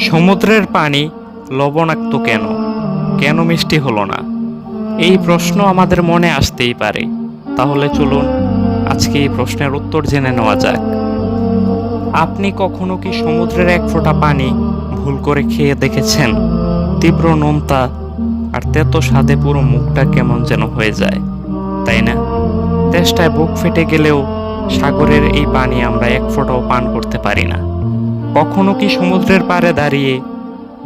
সমুদ্রের পানি লবণাক্ত কেন? কেন মিষ্টি হলো না? এই প্রশ্ন আমাদের মনে আসতেই পারে। তাহলে চলুন আজকে এই প্রশ্নের উত্তর জেনে নেওয়া যাক। আপনি কখনো কি সমুদ্রের এক ফোঁটা পানি ভুল করে খেয়ে দেখেছেন? তীব্র নোনতা আর তেতো স্বাদে পুরো মুখটা কেমন যেন হয়ে যায়, তাই না? তেষ্টায় বুক ফেটে গেলেও সাগরের এই পানি আমরা এক ফোঁটাও পান করতে পারি না। কখনো কি সমুদ্রের পাড়ে দাঁড়িয়ে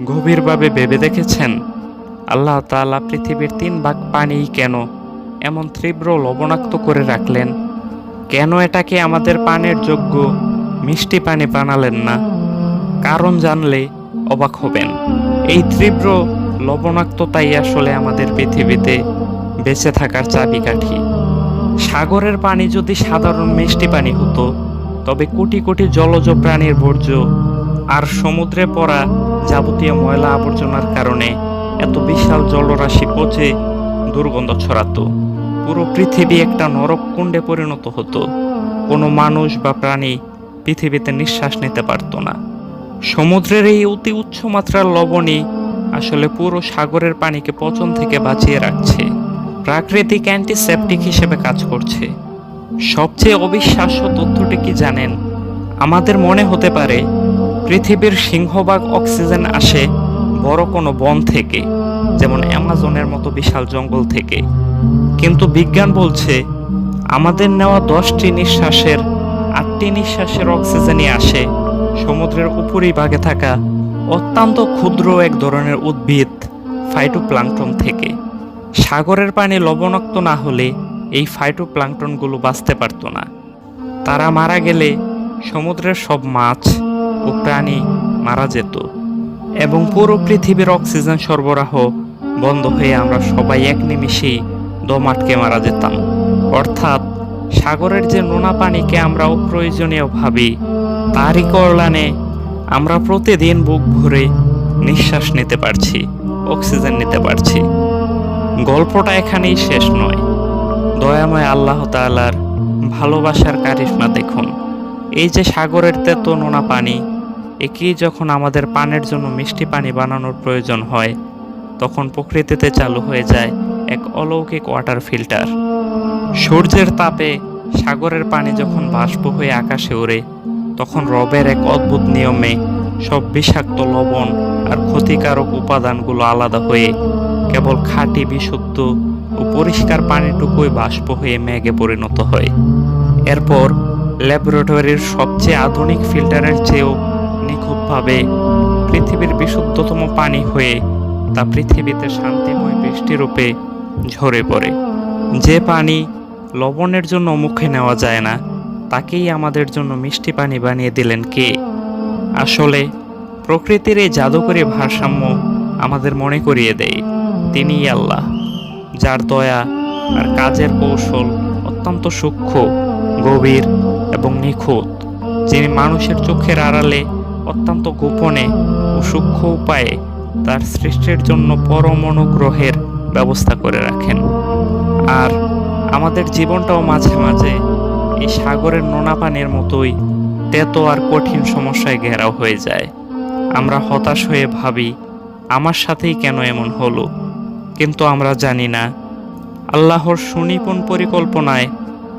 গভীরভাবে ভেবে দেখেছেন আল্লাহ তাআলা পৃথিবীর 3 ভাগ পানি কেন এমন তীব্র লবণাক্ত করে রাখলেন? কেন এটাকে আমাদের পানের যোগ্য মিষ্টি পানি বানালেন না? কারণ জানলে অবাক হবেন। এই তীব্র লবণাক্ততাই আসলে আমাদের পৃথিবীতে বেঁচে থাকার চাবিকাঠি। সাগরের পানি যদি সাধারণ মিষ্টি পানি হতো, তবে কোটি কোটি জলজ প্রাণীর বর্জ্য আর সমুদ্রে পড়া যাবতীয় ময়লা আবর্জনার কারণে এত বিশাল জলরাশি পচে দুর্গন্ধ ছড়াতো। পুরো পৃথিবী একটা নরক কুণ্ডে পরিণত হতো। কোনো মানুষ বা প্রাণী পৃথিবীতে নিঃশ্বাস নিতে পারত না। সমুদ্রের এই অতি উচ্চ মাত্রার লবণই আসলে পুরো সাগরের পানিকে পচন থেকে বাঁচিয়ে রাখছে, প্রাকৃতিক অ্যান্টিসেপটিক হিসেবে কাজ করছে। সবচেয়ে অবিশ্বাস্য তথ্যটি কি জানেন? আমাদের মনে হতে পারে পৃথিবীর সিংহভাগ অক্সিজেন আসে বড় কোনো বন থেকে, যেমন অ্যামাজনের মতো বিশাল জঙ্গল থেকে। কিন্তু বিজ্ঞান বলছে আমাদের নেওয়া 10টি নিঃশ্বাসের 8টি নিঃশ্বাসের অক্সিজেনই আসে সমুদ্রের উপরিভাগে থাকা অত্যন্ত ক্ষুদ্র এক ধরনের উদ্ভিদ ফাইটোপ্লাঙ্কটন থেকে। সাগরের পানি লবণাক্ত না হলে এই ফাইটোপ্লাঙ্কটনগুলো বাঁচতে পারত না। তারা মারা গেলে সমুদ্রের সব মাছ ও প্রাণী মারা যেত এবং পুরো পৃথিবীর অক্সিজেন সরবরাহ বন্ধ হয়ে আমরা সবাই এক নিমিষেই দম আটকে মারা যেতাম। অর্থাৎ সাগরের যে নোনা পানিকে আমরা অপ্রয়োজনীয় ভাবি, তারই কল্যাণে আমরা প্রতিদিন বুক ভরে নিঃশ্বাস নিতে পারছি, অক্সিজেন নিতে পারছি। গল্পটা এখানেই শেষ নয়। দয়াময় আল্লাহ তাআলার ভালোবাসার কারিশমা দেখুন। এই যে সাগরের তেতো নোনা পানি, একেই যখন আমাদের পানের জন্য মিষ্টি পানি বানানোর প্রয়োজন হয়, তখন প্রকৃতিতে চালু হয়ে যায় এক অলৌকিক ওয়াটার ফিল্টার। সূর্যের তাপে সাগরের পানি যখন বাষ্প হয়ে আকাশে ওড়ে, তখন রবের এক অদ্ভুত নিয়মে সব বিষাক্ত লবণ আর ক্ষতিকারক উপাদানগুলো আলাদা হয়ে কেবল খাঁটি বিশুদ্ধ ও পরিষ্কার পানিটুকুই বাষ্প হয়ে মেঘে পরিণত হয়। এরপর ল্যাবরেটরির সবচেয়ে আধুনিক ফিল্টারের চেয়েও নিখুঁতভাবে পৃথিবীর বিশুদ্ধতম পানি হয়ে তা পৃথিবীতে শান্তিময় বৃষ্টিরূপে ঝরে পড়ে। যে পানি লবণের জন্য মুখে নেওয়া যায় না, তাকেই আমাদের জন্য মিষ্টি পানি বানিয়ে দিলেন কে? আসলে প্রকৃতির এই জাদুকরী ভারসাম্য আমাদের মনে করিয়ে দেয় তিনিই আল্লাহ, যার দয়া আর কাজের কৌশল অত্যন্ত সূক্ষ্ম, গভীর এবং নিখুঁত, যিনি মানুষের চোখের আড়ালে অত্যন্ত গোপনে ও সূক্ষ্ম উপায়ে তার সৃষ্টির জন্য পরম অনুগ্রহের ব্যবস্থা করে রাখেন। আর আমাদের জীবনটাও মাঝে মাঝে এই সাগরের নোনা পানির মতোই তেতো আর কঠিন সমস্যায় ঘেরাও হয়ে যায়। আমরা হতাশ হয়ে ভাবি আমার সাথেই কেন এমন হলো, কিন্তু আমরা জানি না আল্লাহর সুনিপুণ পরিকল্পনায়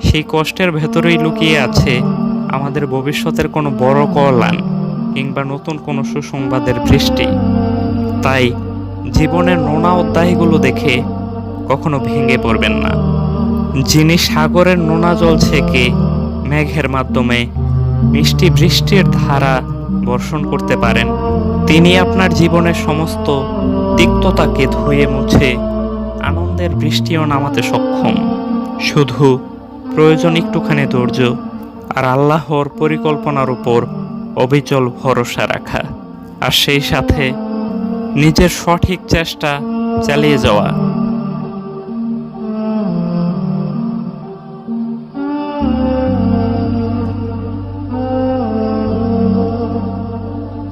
সেই কষ্টের ভেতরেই লুকিয়ে আছে আমাদের ভবিষ্যতের কোনো বড় কল্যাণ কিংবা নতুন কোনো সুসংবাদের বৃষ্টি। তাই জীবনের নোনা অধ্যায়গুলো দেখে কখনো ভেঙে পড়বেন না। যিনি সাগরের নোনা জল ছেঁকে মেঘের মাধ্যমে মিষ্টি বৃষ্টির ধারা বর্ষণ করতে পারেন, তিনি আপনার জীবনের সমস্ত তিক্ততাকে ধুয়ে মুছে আনন্দের বৃষ্টিও নামাতে সক্ষম। শুধু প্রয়োজন একটুখানি ধৈর্য আর আল্লাহর পরিকল্পনার উপর অবিচল ভরসা রাখা, আর সেই সাথে নিজের সঠিক চেষ্টা চালিয়ে যাওয়া।